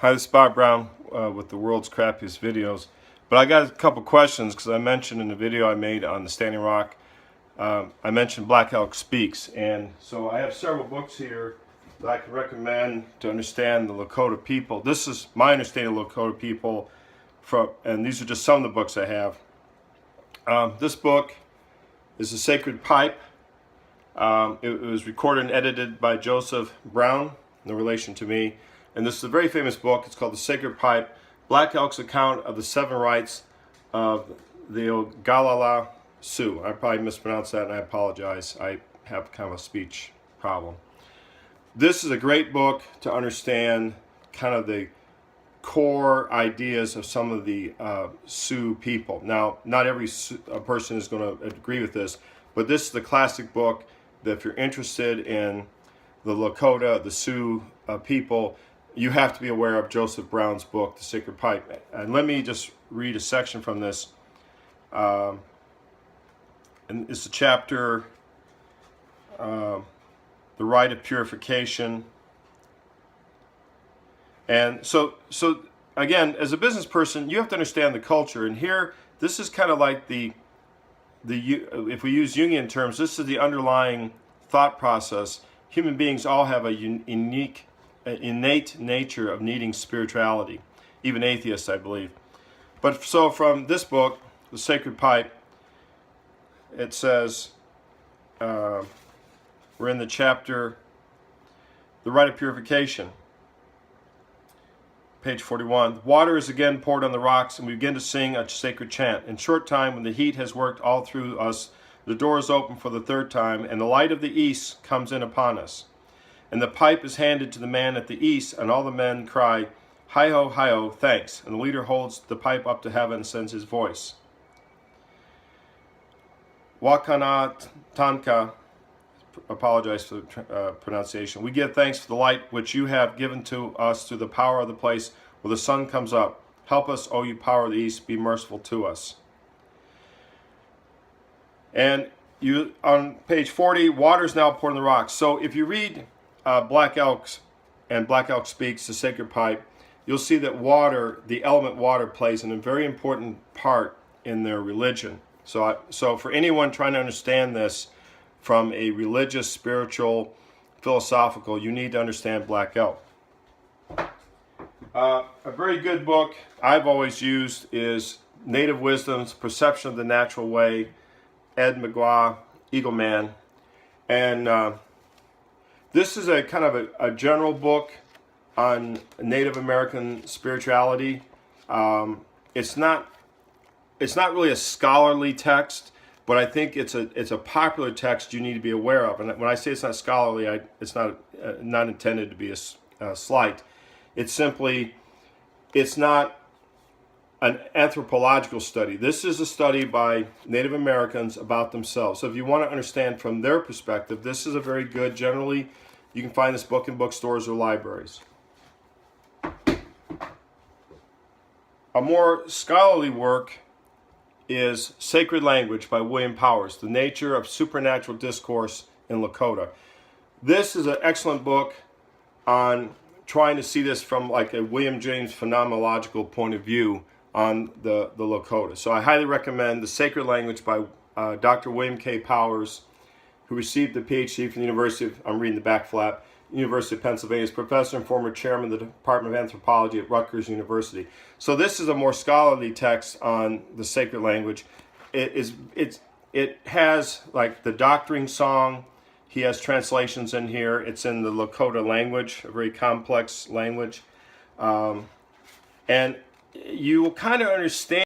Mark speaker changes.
Speaker 1: Hi, this is Bob Brown with the world's crappiest videos. But I got a couple questions because I mentioned in the video I made on the Standing Rock, I mentioned Elk Speaks. And so I have several books here that I can recommend to understand the Lakota people. This is my understanding of Lakota people, and these are just some of the books I have. This book is The Sacred Pipe. It was recorded and edited by Joseph Brown, no relation to me. And this is a very famous book. It's called The Sacred Pipe, Black Elk's account of the 7 rights of the Elk Sioux. I probably mispronounced that and I apologize. I have kind of a speech problem. This is a great book to understand kind of the core ideas of some of the Sioux people. Now, not every person is going to agree with this, but this is the classic book that if you're interested in the Lakota, the Sioux people, you have to be aware of Joseph Brown's book, The Sacred Pipe. And let me just read a section from this. And it's a chapter, The Right of Purification. And so again, as a business person, you have to understand the culture. And here, this is kind of like if we use Jungian terms, this is the underlying thought process. Human beings all have a innate nature of needing spirituality, even atheists, I believe. But so from this book, The Sacred Pipe, it says, we're in the chapter, The Right of Purification, page 41. Water is again poured on the rocks, and we begin to sing a sacred chant. In short time, when the heat has worked all through us, the door is open for the 3rd time, and the light of the east comes in upon us. And the pipe is handed to the man at the east, and all the men cry, hi-ho, thanks. And the leader holds the pipe up to heaven and sends his voice. Wakana Tanka, apologize for the pronunciation. We give thanks for the light which you have given to us through the power of the place where the sun comes up. Help us, O you power of the east, be merciful to us. And you on page 40, water is now poured on the rocks. So if you read Black Elks and Black Elk Speaks, The Sacred Pipe, you'll see that water, the element water, plays a very important part in their religion. So for anyone trying to understand this from a religious, spiritual, philosophical, you need to understand Black Elk. A very good book I've always used is Native Wisdom's Perception of the Natural Way, Ed McGraw, Eagle Man. And this is a kind of a general book on Native American spirituality. It's not really a scholarly text, but I think it's a popular text you need to be aware of. And when I say it's not scholarly, it's not intended to be a slight. It's simply, it's not an anthropological study. This is a study by Native Americans about themselves. So if you want to understand from their perspective, this is a very good, generally, you can find this book in bookstores or libraries. A more scholarly work is Sacred Language by William Powers, The Nature of Supernatural Discourse in Lakota. This is an excellent book on trying to see this from like a William James phenomenological point of view on the Lakota. So I highly recommend The Sacred Language by Dr. William K. Powers, who received a PhD from the University of, I'm reading the back flap, University of Pennsylvania, is professor and former chairman of the Department of Anthropology at Rutgers University. So this is a more scholarly text on the sacred language. It has like the doctoring song. He has translations in here. It's in the Lakota language, a very complex language. And you will kind of understand